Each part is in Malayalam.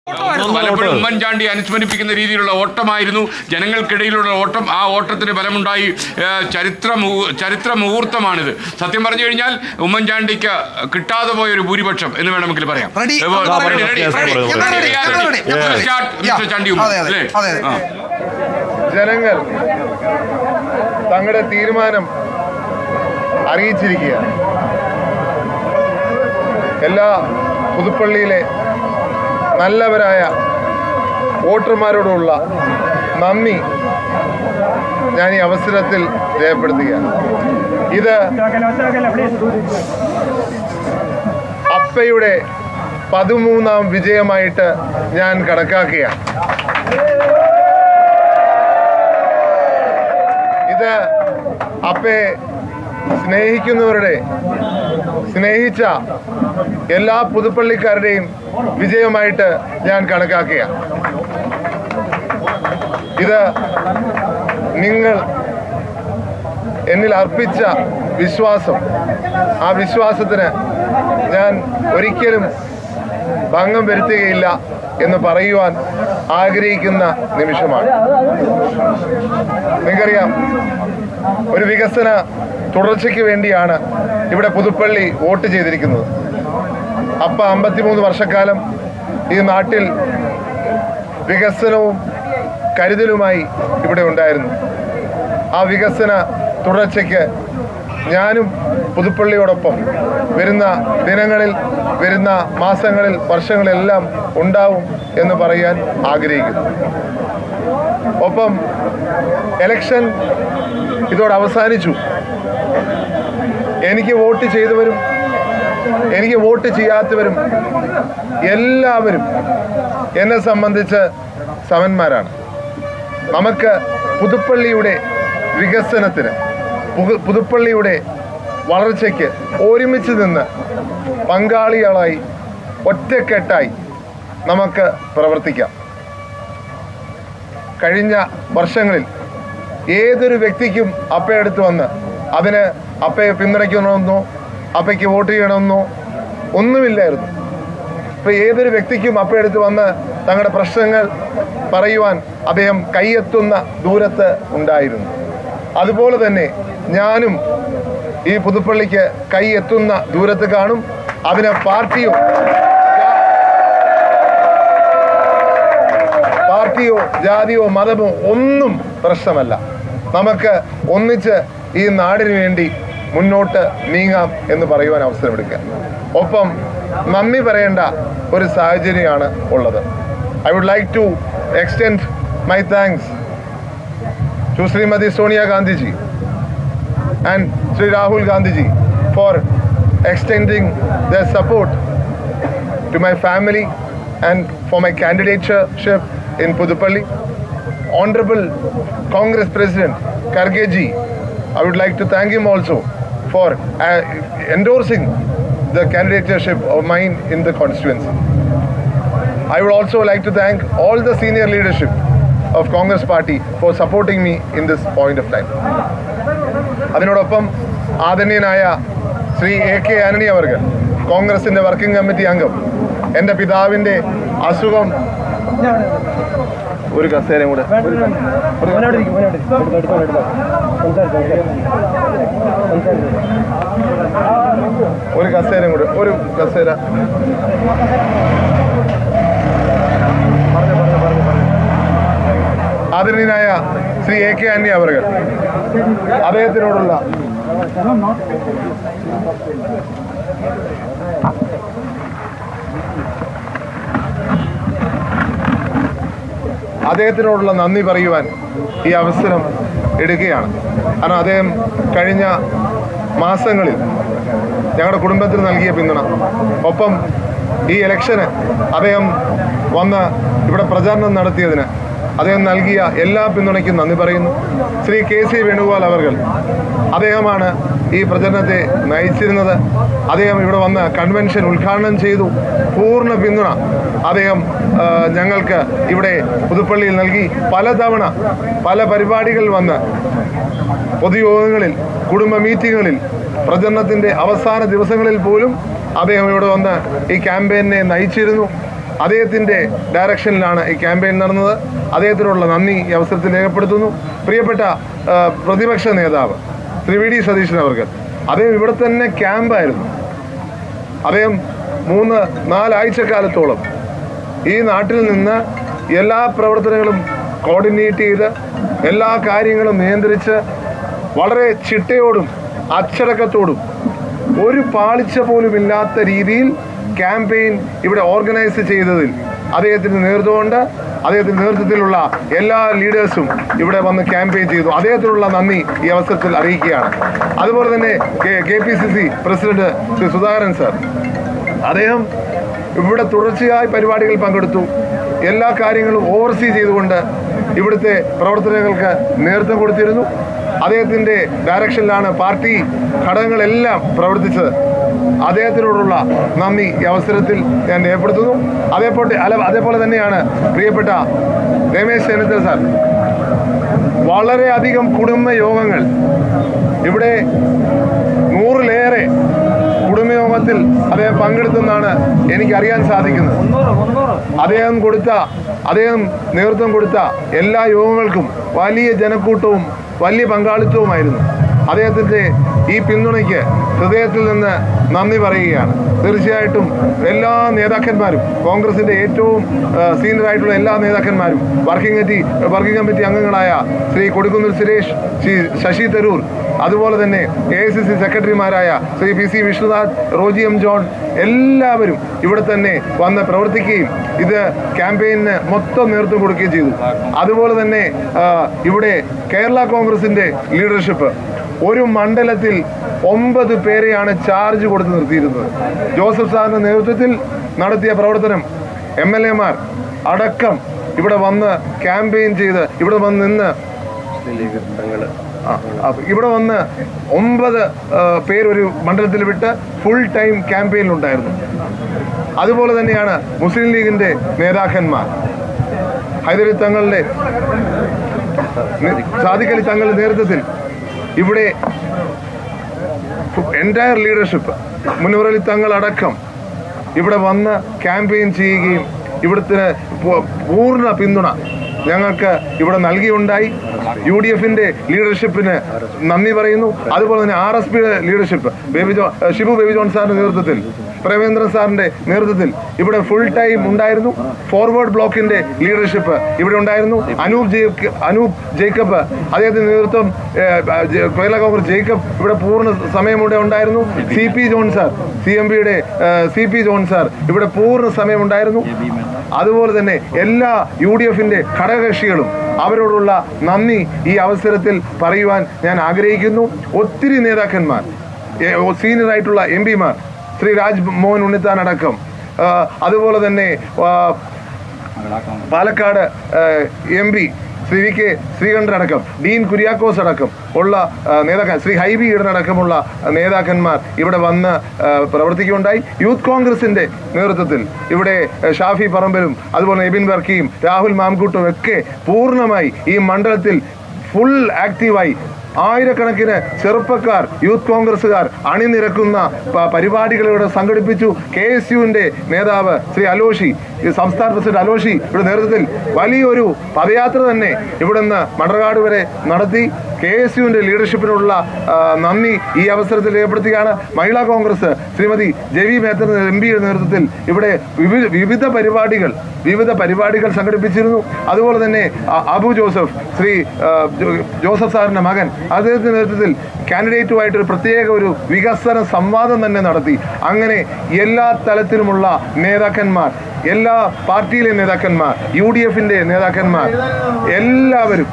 പലപ്പോഴും ഉമ്മൻചാണ്ടി അനുസ്മരിപ്പിക്കുന്ന രീതിയിലുള്ള ഓട്ടമായിരുന്നു ജനങ്ങൾക്കിടയിലുള്ള ഓട്ടം. ആ ഓട്ടത്തിന് ഫലമുണ്ടായി. ചരിത്ര മുഹൂർത്തമാണിത്. സത്യം പറഞ്ഞു കഴിഞ്ഞാൽ ഉമ്മൻചാണ്ടിക്ക് കിട്ടാതെ പോയൊരു ഭൂരിപക്ഷം എന്ന് വേണമെങ്കിൽ പറയാം. ജനങ്ങൾ തങ്ങളുടെ തീരുമാനം അറിയിച്ചിരിക്കുകയാണ്. എല്ലാ പുതുപ്പള്ളിയിലെ നല്ലവരായ വോട്ടർമാരോടുള്ള നന്ദി ഞാൻ ഈ അവസരത്തിൽ രേഖപ്പെടുത്തുകയാണ്. ഇത് അപ്പയുടെ 13ാം വിജയമായിട്ട് ഞാൻ കണക്കാക്കുകയാണ്. ഇത് അപ്പയെ സ്നേഹിച്ച എല്ലാ പുതുപ്പള്ളിക്കാരുടെയും വിജയമായിട്ട് ഞാൻ കണക്കാക്കുകയാണ്. ഇത് നിങ്ങൾ എന്നിൽ അർപ്പിച്ച വിശ്വാസം, ആ വിശ്വാസത്തിന് ഞാൻ ഒരിക്കലും ഭംഗം വരുത്തുകയില്ല എന്ന് പറയുവാൻ ആഗ്രഹിക്കുന്ന നിമിഷമാണ്. നിങ്ങൾക്കറിയാം, ഒരു വികസന തുടർച്ചയ്ക്ക് വേണ്ടിയാണ് ഇവിടെ പുതുപ്പള്ളി വോട്ട് ചെയ്തിരിക്കുന്നത്. അപ്പ 53 വർഷക്കാലം ഈ നാട്ടിൽ വികസനവും കരുതലുമായി ഇവിടെ ഉണ്ടായിരുന്നു. ആ വികസന തുടർച്ചയ്ക്ക് ഞാനും പുതുപ്പള്ളിയോടൊപ്പം വരുന്ന ദിനങ്ങളിൽ, വരുന്ന മാസങ്ങളിൽ, വർഷങ്ങളെല്ലാം ഉണ്ടാവും എന്ന് പറയാൻ ആഗ്രഹിക്കുന്നു. ഒപ്പം ഇലക്ഷൻ ഇതോടെ അവസാനിച്ചു. എനിക്ക് വോട്ട് ചെയ്തവരും എനിക്ക് വോട്ട് ചെയ്യാത്തവരും എല്ലാവരും എന്നെ സംബന്ധിച്ച് സമന്മാരാണ്. നമുക്ക് പുതുപ്പള്ളിയുടെ വികസനത്തിന്, പുതുപ്പള്ളിയുടെ വളർച്ചയ്ക്ക് ഒരുമിച്ച് നിന്ന് പങ്കാളികളായി ഒറ്റക്കെട്ടായി നമുക്ക് പ്രവർത്തിക്കാം. കഴിഞ്ഞ വർഷങ്ങളിൽ ഏതൊരു വ്യക്തിക്കും അപ്പയെടുത്ത് വന്ന് അതിന് അപ്പയെ പിന്തുണയ്ക്കണമെന്നോ അപ്പയ്ക്ക് വോട്ട് ചെയ്യണമെന്നോ ഒന്നുമില്ലായിരുന്നു. ഇപ്പം ഏതൊരു വ്യക്തിക്കും അപ്പയെടുത്ത് വന്ന് തങ്ങളുടെ പ്രശ്നങ്ങൾ പറയുവാൻ അദ്ദേഹം കൈയെത്തുന്ന ദൂരത്ത് ഉണ്ടായിരുന്നു. അതുപോലെ തന്നെ ഞാനും ഈ പുതുപ്പള്ളിക്ക് കൈയെത്തുന്ന ദൂരത്ത് കാണും. അതിന് പാർട്ടിയോ ജാതിയോ മതമോ ഒന്നും പ്രശ്നമല്ല. നമുക്ക് ഒന്നിച്ച് ഈ നാടിന് വേണ്ടി മുന്നോട്ട് നീങ്ങാം എന്ന് പറയുവാൻ അവസരമെടുക്കുക. ഒപ്പം നന്ദി പറയേണ്ട ഒരു സാഹചര്യമാണ് ഉള്ളത്. I would like to extend my thanks to Shrimati Sonia Gandhiji and Sri Rahul Gandhiji for extending their support to my family and for my candidatureship in Puduppally. Honorable Congress President Kharge ji, I would like to thank him also for endorsing the candidatureship of mine in the constituency. I would also like to thank all the senior leadership of Congress Party for supporting me in this point of time. അതിനോടൊപ്പം ആദരണീയനായ ശ്രീ AK ആന്റണി അവർകൾ, കോൺഗ്രസിൻ്റെ വർക്കിംഗ് കമ്മിറ്റി അംഗം, എൻ്റെ പിതാവിൻ്റെ അസുഖം, ഒരു കസേരയും കൂടെ, ഒരു കസേര ആദരണീയനായ ശ്രീ AK ആന്റണി അവർകൾ, അദ്ദേഹത്തിനോടുള്ള നന്ദി പറയുവാൻ ഈ അവസരം എടുക്കുകയാണ്. കാരണം അദ്ദേഹം കഴിഞ്ഞ മാസങ്ങളിൽ ഞങ്ങളുടെ കുടുംബത്തിന് നൽകിയ പിന്തുണ, ഒപ്പം ഈ ഇലക്ഷന് അദ്ദേഹം വന്ന് ഇവിടെ പ്രചാരണം നടത്തിയതിന് അദ്ദേഹം നൽകിയ എല്ലാ പിന്തുണയ്ക്കും നന്ദി പറയുന്നു. ശ്രീ KC വേണുഗോപാൽ അവർകൾ, അദ്ദേഹമാണ് ഈ പ്രചരണത്തെ നയിച്ചിരുന്നത്. അദ്ദേഹം ഇവിടെ വന്ന് കൺവെൻഷൻ ഉദ്ഘാടനം ചെയ്തു. പൂർണ്ണ പിന്തുണ അദ്ദേഹം ഞങ്ങൾക്ക് ഇവിടെ പുതുപ്പള്ളിയിൽ നൽകി. പലതവണ പല പരിപാടികളിൽ വന്ന് പൊതുയോഗങ്ങളിൽ, കുടുംബ മീറ്റിങ്ങുകളിൽ, പ്രചരണത്തിൻ്റെ അവസാന ദിവസങ്ങളിൽ പോലും അദ്ദേഹം ഇവിടെ വന്ന് ഈ ക്യാമ്പയിനെ നയിച്ചിരുന്നു. അദ്ദേഹത്തിൻ്റെ ഡയറക്ഷനിലാണ് ഈ ക്യാമ്പയിൻ നടന്നത്. അദ്ദേഹത്തിനുള്ള നന്ദി ഈ അവസരത്തിൽ രേഖപ്പെടുത്തുന്നു. പ്രിയപ്പെട്ട പ്രതിപക്ഷ നേതാവ് ശ്രീ വി ഡി സതീശൻ അവർ, അദ്ദേഹം ഇവിടെ തന്നെ ക്യാമ്പായിരുന്നു. അദ്ദേഹം 3-4 ആഴ്ചക്കാലത്തോളം ഈ നാട്ടിൽ നിന്ന് എല്ലാ പ്രവർത്തനങ്ങളും കോർഡിനേറ്റ് ചെയ്ത് എല്ലാ കാര്യങ്ങളും നിയന്ത്രിച്ച് വളരെ ചിട്ടയോടും അച്ചടക്കത്തോടും ഒരു പാളിച്ച പോലും ഇല്ലാത്ത രീതിയിൽ ക്യാമ്പയിൻ ഇവിടെ ഓർഗനൈസ് ചെയ്തതിൽ അദ്ദേഹത്തിൻ്റെ നേതൃത്വമുണ്ട്. അദ്ദേഹത്തിൻ്റെ നേതൃത്വത്തിലുള്ള എല്ലാ ലീഡേഴ്സും ഇവിടെ വന്ന് ക്യാമ്പയിൻ ചെയ്തു. അദ്ദേഹത്തിനുള്ള നന്ദി ഈ അവസരത്തിൽ അറിയിക്കുകയാണ്. അതുപോലെ തന്നെ KPCC president Shri Sudhakaran sir, അദ്ദേഹം ഇവിടെ തുടർച്ചയായി പരിപാടികളിൽ പങ്കെടുത്തു. എല്ലാ കാര്യങ്ങളും ഓവർസീ ചെയ്തുകൊണ്ട് ഇവിടുത്തെ പ്രവർത്തനങ്ങൾക്ക് നേതൃത്വം കൊടുത്തിരുന്നു. അദ്ദേഹത്തിൻ്റെ ഡയറക്ഷനിലാണ് പാർട്ടി ഘടകങ്ങളെല്ലാം പ്രവർത്തിച്ചത്. അദ്ദേഹത്തിനോടുള്ള നന്ദി ഈ അവസരത്തിൽ ഞാൻ രേഖപ്പെടുത്തുന്നു. അതേപോലെ തന്നെയാണ് പ്രിയപ്പെട്ട രമേശ് ചെന്നിത്തല സാർ. വളരെയധികം കുടുംബ യോഗങ്ങൾ ഇവിടെ 100-ലേറെ കുടുംബയോഗത്തിൽ അദ്ദേഹം പങ്കെടുത്തെന്നാണ് എനിക്കറിയാൻ സാധിക്കുന്നത്. അദ്ദേഹം നേതൃത്വം കൊടുത്ത എല്ലാ യോഗങ്ങൾക്കും വലിയ ജനക്കൂട്ടവും വലിയ പങ്കാളിത്തവുമായിരുന്നു. അദ്ദേഹത്തിൻ്റെ ഈ പിന്തുണയ്ക്ക് ഹൃദയത്തിൽ നിന്ന് നന്ദി പറയുകയാണ്. തീർച്ചയായിട്ടും എല്ലാ നേതാക്കന്മാരും, കോൺഗ്രസിൻ്റെ ഏറ്റവും സീനിയറായിട്ടുള്ള എല്ലാ നേതാക്കന്മാരും, വർക്കിംഗ് കമ്മിറ്റി അംഗങ്ങളായ ശ്രീ കൊടിക്കുന്നിൽ സുരേഷ്, ശ്രീ ശശി തരൂർ, അതുപോലെ തന്നെ AICC സെക്രട്ടറിമാരായ Shri PC Vishnunath, Roji M. John, എല്ലാവരും ഇവിടെ തന്നെ വന്ന് പ്രവർത്തിക്കുകയും ഇത് ക്യാമ്പയിന് മൊത്തം നേതൃത്വം കൊടുക്കുകയും ചെയ്തു. അതുപോലെ തന്നെ ഇവിടെ കേരള കോൺഗ്രസിൻ്റെ ലീഡർഷിപ്പ് ഒരു മണ്ഡലത്തിൽ 9 പേരെയാണ് ചാർജ് കൊടുത്ത് നിർത്തിയിരുന്നത്. ജോസഫ് സാറിൻ്റെ നേതൃത്വത്തിൽ നടത്തിയ പ്രവർത്തനം MLA-മാർ അടക്കം ഇവിടെ വന്ന് ക്യാമ്പയിൻ ചെയ്ത് ഇവിടെ വന്ന് നിന്ന് 9 പേരൊരു മണ്ഡലത്തിൽ വിട്ട് ഫുൾ ടൈം ക്യാമ്പയിനിലുണ്ടായിരുന്നു. അതുപോലെ തന്നെയാണ് മുസ്ലിം ലീഗിൻ്റെ നേതാക്കന്മാർ, ഹൈദരലി തങ്ങളുടെ സാദിഖ് അലി തങ്ങളുടെ നേതൃത്വത്തിൽ ഇവിടെ എൻറ്റയർ ലീഡർഷിപ്പ്, മുനവർ അലി തങ്ങൾ അടക്കം ഇവിടെ വന്ന് ക്യാമ്പയിൻ ചെയ്യുകയും ഇവിടുത്തെ പൂർണ്ണ പിന്തുണ ഞങ്ങൾക്ക് ഇവിടെ നൽകിയുണ്ടായി. UDF-ന്റെ ലീഡർഷിപ്പിന് നന്ദി പറയുന്നു. അതുപോലെ തന്നെ RSPയുടെ ലീഡർഷിപ്പ് ഷിബു ബേബി ജോൺ സാറിന്റെ നേതൃത്വത്തിൽ, പ്രേമേന്ദ്രൻ സാറിന്റെ നേതൃത്വത്തിൽ ഇവിടെ ഫുൾ ടൈം ഉണ്ടായിരുന്നു. ഫോർവേഡ് ബ്ലോക്കിന്റെ ലീഡർഷിപ്പ് ഇവിടെ ഉണ്ടായിരുന്നു. അനൂപ് ജേക്കബ്, അദ്ദേഹത്തിന്റെ നേതൃത്വം കേരള കോൺഗ്രസ് ജേക്കബ് ഇവിടെ പൂർണ്ണ സമയം ഇവിടെ ഉണ്ടായിരുന്നു. CP ജോൺ സാർ, CMPയുടെ CP ജോൺ സാർ ഇവിടെ പൂർണ്ണ സമയം ഉണ്ടായിരുന്നു. അതുപോലെ തന്നെ എല്ലാ UDF-ന്റെ ഘടകകക്ഷികളും അവരോടുള്ള നന്ദി ഈ അവസരത്തിൽ പറയുവാൻ ഞാൻ ആഗ്രഹിക്കുന്നു. ഒത്തിരി നേതാക്കന്മാർ, സീനിയറായിട്ടുള്ള MP-മാർ, ശ്രീ രാജ്മോഹൻ ഉണ്ണിത്താൻ അടക്കം, അതുപോലെ തന്നെ പാലക്കാട് MP ശ്രീ VK ശ്രീകണ്ഠൻ അടക്കം, ഡീൻ കുര്യാക്കോസ് അടക്കം ഉള്ള നേതാക്കന്മാർ, ശ്രീ ഹൈബി ഈഡൻ അടക്കമുള്ള നേതാക്കന്മാർ ഇവിടെ വന്ന് പ്രവർത്തിക്കുകയുണ്ടായി. യൂത്ത് കോൺഗ്രസിൻ്റെ നേതൃത്വത്തിൽ ഇവിടെ ഷാഫി പറമ്പലും അതുപോലെ എബിൻ വർക്കിയും രാഹുൽ മാംകൂട്ടും ഒക്കെ പൂർണ്ണമായി ഈ മണ്ഡലത്തിൽ ഫുൾ ആക്റ്റീവായി ആയിരക്കണക്കിന് ചെറുപ്പക്കാർ, യൂത്ത് കോൺഗ്രസ്സുകാർ അണിനിരക്കുന്ന പരിപാടികളിവിടെ സംഘടിപ്പിച്ചു. KSUവിൻ്റെ നേതാവ് ശ്രീ അലോഷി, സംസ്ഥാന പ്രസിഡന്റ് അലോഷി ഇവിടെ നേതൃത്വത്തിൽ വലിയൊരു പദയാത്ര തന്നെ ഇവിടുന്ന് മണർകാട് വരെ നടത്തി. KSUവിൻ്റെ ലീഡർഷിപ്പിനുള്ള നന്ദി ഈ അവസരത്തിൽ രേഖപ്പെടുത്തുകയാണ്. മഹിളാ കോൺഗ്രസ് ശ്രീമതി ജെവി മേത്തർ MP-യുടെ നേതൃത്വത്തിൽ ഇവിടെ വിവിധ പരിപാടികൾ സംഘടിപ്പിച്ചിരുന്നു. അതുപോലെ തന്നെ അബു ജോസഫ്, ശ്രീ ജോസഫ് സാറിൻ്റെ മകൻ, അദ്ദേഹത്തിൻ്റെ നേതൃത്വത്തിൽ കാൻഡിഡേറ്റുമായിട്ടൊരു പ്രത്യേക ഒരു വികസന സംവാദം തന്നെ നടത്തി. അങ്ങനെ എല്ലാ തലത്തിലുമുള്ള നേതാക്കന്മാർ, എല്ലാ പാർട്ടിയിലെ നേതാക്കന്മാർ, UDF-ന്റെ നേതാക്കന്മാർ, എല്ലാവരും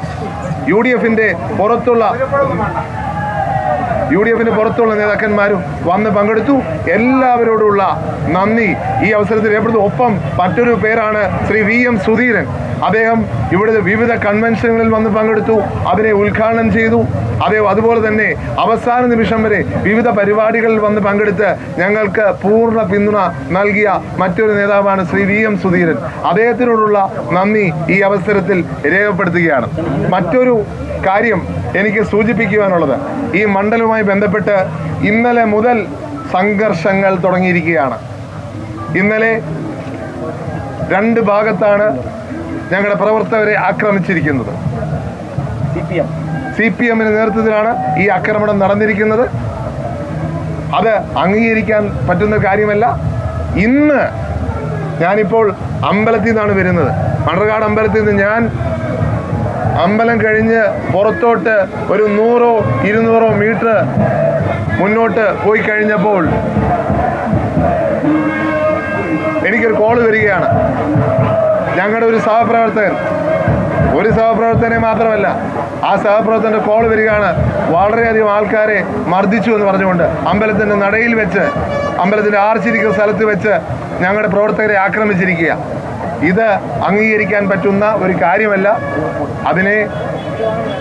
UDF-ന്റെ പുറത്തുള്ള നേതാക്കന്മാരും വന്ന് പങ്കെടുത്തു. എല്ലാവരോടുള്ള നന്ദി ഈ അവസരത്തിൽ രേഖപ്പെടുത്തു. ഒപ്പം മറ്റൊരു പേരാണ് ശ്രീ VM സുധീരൻ. അദ്ദേഹം ഇവിടെ വിവിധ കൺവെൻഷനുകളിൽ വന്ന് പങ്കെടുത്തു, അതിനെ ഉദ്ഘാടനം ചെയ്തു. അതുപോലെ തന്നെ അവസാന നിമിഷം വരെ വിവിധ പരിപാടികളിൽ വന്ന് പങ്കെടുത്ത് ഞങ്ങൾക്ക് പൂർണ്ണ പിന്തുണ നൽകിയ മറ്റൊരു നേതാവാണ് ശ്രീ VM സുധീരൻ. അദ്ദേഹത്തിനോടുള്ള നന്ദി ഈ അവസരത്തിൽ രേഖപ്പെടുത്തുകയാണ്. മറ്റൊരു കാര്യം എനിക്ക് സൂചിപ്പിക്കുവാനുള്ളത്, ഈ മണ്ഡലവുമായി ബന്ധപ്പെട്ട് ഇന്നലെ മുതൽ സംഘർഷങ്ങൾ തുടങ്ങിയിരിക്കുകയാണ്. ഇന്നലെ രണ്ട് ഭാഗത്താണ് ഞങ്ങളുടെ പ്രവർത്തകരെ ആക്രമിച്ചിരിക്കുന്നത്. CPM നേതൃത്വത്തിലാണ് ഈ ആക്രമണം നടന്നിരിക്കുന്നത്. അത് അംഗീകരിക്കാൻ പറ്റുന്ന കാര്യമല്ല. ഇന്ന് ഞാനിപ്പോൾ അമ്പലത്തിൽ നിന്നാണ് വരുന്നത്. മണ്ണർകാട് അമ്പലത്തിൽ നിന്ന് ഞാൻ അമ്പലം കഴിഞ്ഞ് പുറത്തോട്ട് ഒരു 100-200 മീറ്റർ മുന്നോട്ട് പോയി കഴിഞ്ഞപ്പോൾ എനിക്കൊരു കോള് വരികയാണ്. ഞങ്ങളുടെ ഒരു സഹപ്രവർത്തകനെ മാത്രമല്ല, ആ സഹപ്രവർത്തകന്റെ കോൾ വരികയാണ്. വളരെയധികം ആൾക്കാരെ മർദ്ദിച്ചു എന്ന് പറഞ്ഞുകൊണ്ട് അമ്പലത്തിന്റെ നടയിൽ വെച്ച്, അമ്പലത്തിന്റെ ആർച്ചിരിക്കുന്ന സ്ഥലത്ത് വെച്ച് ഞങ്ങളുടെ പ്രവർത്തകരെ ആക്രമിച്ചിരിക്കുക. ഇത് അംഗീകരിക്കാൻ പറ്റുന്ന ഒരു കാര്യമല്ല. അതിനെ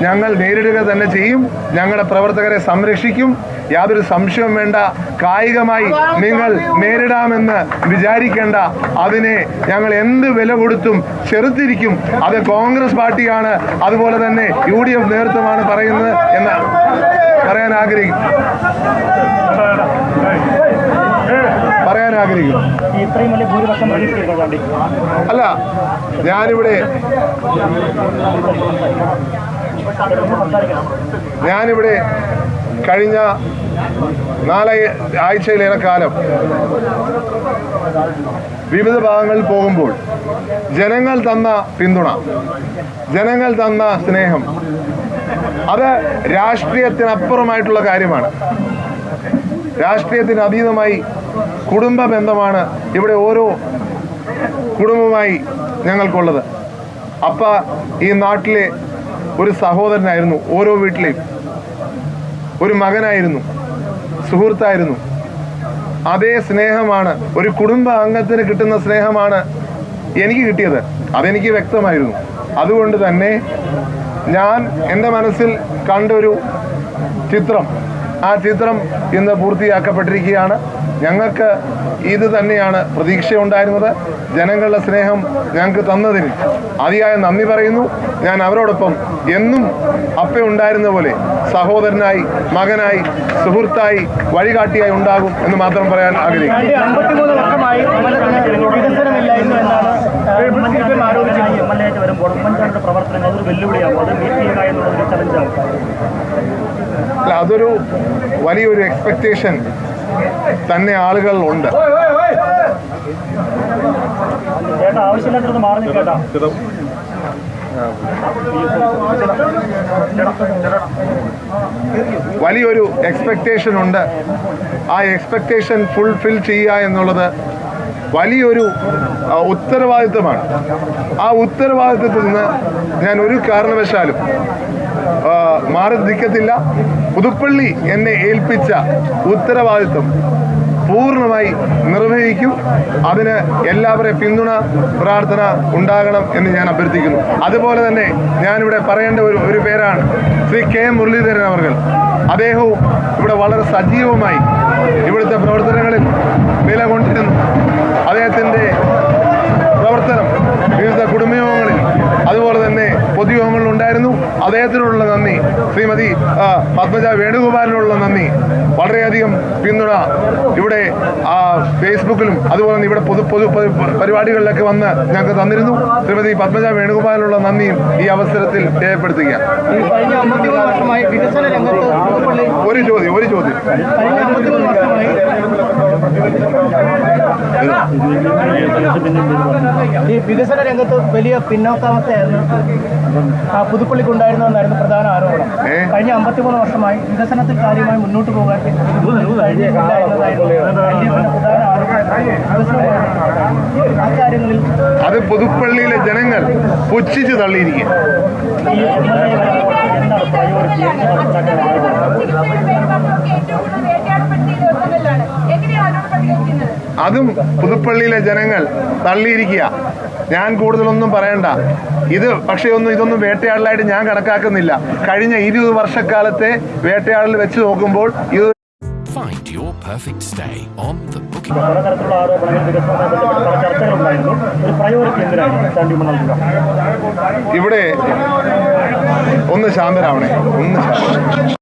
ഞങ്ങൾ നേരിടുക തന്നെ ചെയ്യും. ഞങ്ങളുടെ പ്രവർത്തകരെ സംരക്ഷിക്കും. യാതൊരു സംശയവും വേണ്ട. കായികമായി നിങ്ങൾ നേരിടാമെന്ന് വിചാരിക്കേണ്ട. അതിനെ ഞങ്ങൾ എന്ത് വില കൊടുത്തും ചെറുത്തിരിക്കും. അത് കോൺഗ്രസ് പാർട്ടിയാണ്, അതുപോലെ തന്നെ UDF നേതൃത്വമാണ് പറയുന്നത് എന്ന് പറയാൻ ആഗ്രഹിക്കും. അല്ല, ഞാനിവിടെ കഴിഞ്ഞ 4 ആഴ്ചയിലേറെ കാലം വിവിധ ഭാഗങ്ങളിൽ പോകുമ്പോൾ ജനങ്ങൾ തന്ന പിന്തുണ, ജനങ്ങൾ തന്ന സ്നേഹം, അത് രാഷ്ട്രീയത്തിനപ്പുറമായിട്ടുള്ള കാര്യമാണ്. രാഷ്ട്രീയത്തിന് അതീതമായി കുടുംബ ബന്ധമാണ് ഇവിടെ ഓരോ കുടുംബമായി ഞങ്ങൾക്കുള്ളത്. അപ്പ ഈ നാട്ടിലെ ഒരു സഹോദരനായിരുന്നു, ഓരോ വീട്ടിലെയും ഒരു മകനായിരുന്നു, സുഹൃത്തായിരുന്നു. അതേ സ്നേഹമാണ്, ഒരു കുടുംബ അംഗത്തിന് കിട്ടുന്ന സ്നേഹമാണ് എനിക്ക് കിട്ടിയത്. അതെനിക്ക് വ്യക്തമായിരുന്നു. അതുകൊണ്ട് തന്നെ ഞാൻ എൻ്റെ മനസ്സിൽ കണ്ടൊരു ചിത്രം, ആ ചിത്രം ഇന്ന് പൂർത്തിയാക്കപ്പെട്ടിരിക്കുകയാണ്. ഞങ്ങൾക്ക് ഇത് തന്നെയാണ് പ്രതീക്ഷയുണ്ടായിരുന്നത്. ജനങ്ങളുടെ സ്നേഹം ഞങ്ങൾക്ക് തന്നതിന് അതിയായ നന്ദി പറയുന്നു. ഞാൻ അവരോടൊപ്പം എന്നും ഉണ്ടായിരുന്ന പോലെ സഹോദരനായി, മകനായി, സുഹൃത്തായി, വഴികാട്ടിയായി ഉണ്ടാകും എന്ന് മാത്രം പറയാൻ ആഗ്രഹിക്കുന്നു. അല്ല, അതൊരു വലിയൊരു എക്സ്പെക്ടേഷൻ തന്നെ ആളുകൾ ഉണ്ട്. വലിയൊരു എക്സ്പെക്ടേഷൻ ഉണ്ട്. ആ എക്സ്പെക്ടേഷൻ ഫുൾഫിൽ ചെയ്യുക എന്നുള്ളത് വലിയൊരു ഉത്തരവാദിത്വമാണ്. ആ ഉത്തരവാദിത്വത്തിൽ നിന്ന് ഞാൻ ഒരു കാരണവശാലും മാറി നിൽക്കത്തില്ല. പുതുപ്പള്ളി എന്നെ ഏൽപ്പിച്ച ഉത്തരവാദിത്വം പൂർണ്ണമായി നിർവഹിക്കും. അതിന് എല്ലാവരെയും പിന്തുണ, പ്രാർത്ഥന ഉണ്ടാകണം എന്ന് ഞാൻ അഭ്യർത്ഥിക്കുന്നു. അതുപോലെ തന്നെ ഞാനിവിടെ പറയേണ്ട ഒരു പേരാണ് ശ്രീ KM മുരളീധരൻ അവർ. അദ്ദേഹവും ഇവിടെ വളരെ സജീവമായി ഇവിടുത്തെ പ്രവർത്തനങ്ങളിൽ നിലകൊണ്ടിരുന്നു. അദ്ദേഹത്തിൻ്റെ പ്രവർത്തനം വിവിധ കുടുംബയോഗങ്ങളിൽ അതുപോലെ തന്നെ പൊതുയോഗങ്ങളിൽ ഉണ്ടായിരുന്നു. അദ്ദേഹത്തിനുള്ള നന്ദി. ശ്രീമതി പത്മജ വേണുഗോപാലിനുള്ള നന്ദി. വളരെയധികം പിന്തുണ ഇവിടെ ഫേസ്ബുക്കിലും അതുപോലെ തന്നെ ഇവിടെ പൊതു പരിപാടികളിലൊക്കെ വന്ന് ഞങ്ങൾക്ക് തന്നിരുന്നു. ശ്രീമതി പത്മജ വേണുഗോപാലിനുള്ള നന്ദിയും ഈ അവസരത്തിൽ രേഖപ്പെടുത്തുക. ഒരു ചോദ്യം ഈ വികസന രംഗത്ത് വലിയ പിന്നോക്കാവസ്ഥയായിരുന്നു പുതുപ്പള്ളിക്കുണ്ടായിരുന്നതെന്നായിരുന്നു പ്രധാന ആരോപണം. കഴിഞ്ഞ 53 വർഷമായി വികസനത്തിൽ കാര്യമായി മുന്നോട്ട് പോകാൻ അത് പുതുപ്പള്ളിയിലെ ജനങ്ങൾ പുച്ഛിച്ച് തള്ളിയിരിക്കുക. അതും പുതുപ്പള്ളിയിലെ ജനങ്ങൾ തള്ളിയിരിക്കുക. ഞാൻ കൂടുതലൊന്നും പറയണ്ട. ഇതൊന്നും വേട്ടയാടലായിട്ട് ഞാൻ കണക്കാക്കുന്നില്ല. കഴിഞ്ഞ 20 വർഷക്കാലത്തെ വേട്ടയാടൽ വെച്ച് നോക്കുമ്പോൾ ഇത് Find your perfect stay on the booking. ഇവിടെ ഒന്ന് ശാന്തരാവണേ, ഒന്ന് ശാന്തം.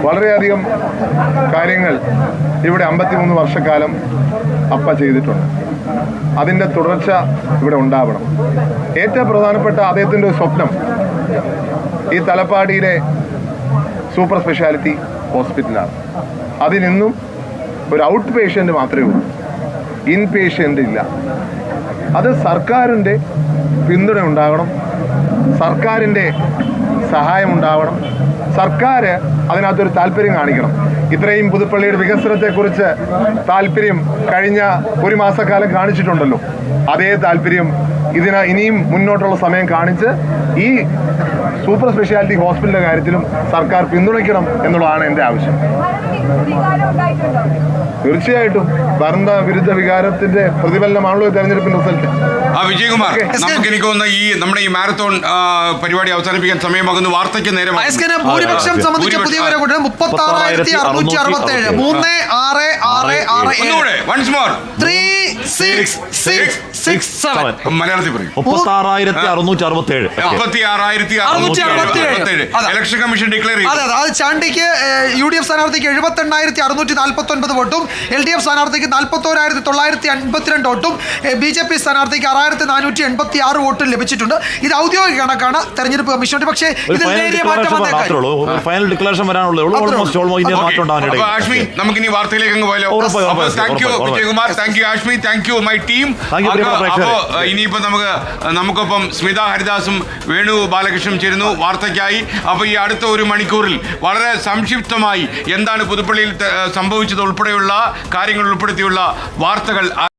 വളരെയധികം കാര്യങ്ങൾ ഇവിടെ 53 വർഷക്കാലം അപ്പ ചെയ്തിട്ടുണ്ട്. അതിൻ്റെ തുടർച്ച ഇവിടെ ഉണ്ടാവണം. ഏറ്റവും പ്രധാനപ്പെട്ട അദ്ദേഹത്തിൻ്റെ ഒരു സ്വപ്നം ഈ തലപ്പാടിയിലെ സൂപ്പർ സ്പെഷ്യാലിറ്റി ഹോസ്പിറ്റലാണ്. അതിനിന്നും ഒരു ഔട്ട് പേഷ്യൻ്റ് മാത്രമേ ഉള്ളൂ, ഇൻ പേഷ്യൻ്റ് ഇല്ല. അത് സർക്കാരിൻ്റെ പിന്തുണ ഉണ്ടാകണം, സർക്കാരിൻ്റെ സഹായം ഉണ്ടാവണം, സർക്കാർ അതിനകത്തൊരു താല്പര്യം കാണിക്കണം. ഇത്രയും പുതുപ്പള്ളിയുടെ വികസനത്തെക്കുറിച്ച് താല്പര്യം കഴിഞ്ഞ ഒരു മാസക്കാലം കാണിച്ചിട്ടുണ്ടല്ലോ, അതേ താല്പര്യം ഇനിയും മുന്നോട്ടുള്ള സമയം കാണിച്ച് ഈ സൂപ്പർ സ്പെഷ്യാലിറ്റി ഹോസ്പിറ്റലിൻ്റെ കാര്യത്തിലും സർക്കാർ പിന്തുണയ്ക്കണം എന്നുള്ളതാണ് എൻ്റെ ആവശ്യം. തീർച്ചയായിട്ടും ഭരണവിരുദ്ധ വികാരത്തിന്റെ പ്രതിഫലനമാണല്ലോ തെരഞ്ഞെടുപ്പിന്റെ റിസൾട്ട്. വിജയകുമാർ, നമുക്ക് എനിക്ക് തോന്നുന്ന നമ്മുടെ ഈ മാരത്തോൺ പരിപാടി അവസാനിപ്പിക്കാൻ സമയമാകുന്നു. വാർത്തയ്ക്ക് നേരം ഭൂരിപക്ഷം സംബന്ധിച്ച പുതിയ വിവരം 36,667 മലയാളത്തിൽ പറയും. 36,667 ഇലക്ഷൻ കമ്മീഷൻ ഡിക്ലെയർ ചെയ്തു. അത് ചാണ്ടിക്ക് UDF സ്ഥാനാർത്ഥിക്ക് 78,649 വോട്ടും, LDF സ്ഥാനാർത്ഥിക്ക് 41,952 വോട്ടും, BJP സ്ഥാനാർത്ഥിക്ക് 6,486 വോട്ടും ലഭിച്ചിട്ടുണ്ട്. ഇത് ഔദ്യോഗിക കണക്കാണ് തെരഞ്ഞെടുപ്പ് കമ്മീഷൻ. പക്ഷേ ഇതിൽ നേരിയ മാറ്റം ഫൈനൽ ഡിക്ലറേഷൻ വരാനുള്ളൂ. ആഷ്മി, നമുക്ക് ഇനി വാർത്തയിലേക്ക് അങ്ങ് പോയാലോ? Thank you Vijayakumar, thank you Ashmi, thank you my team. അപ്പോൾ ഇനിയിപ്പോൾ നമുക്കൊപ്പം സ്മിത ഹരിദാസും വേണു ബാലകൃഷ്ണനും ചേരുന്നു വാർത്തയ്ക്കായി. അപ്പോൾ ഈ അടുത്ത ഒരു മണിക്കൂറിൽ വളരെ സംക്ഷിപ്തമായി എന്താണ് പുതുപ്പള്ളിയിൽ സംഭവിച്ചത് ഉൾപ്പെടെയുള്ള കാര്യങ്ങൾ ഉൾപ്പെടുത്തിയുള്ള വാർത്തകൾ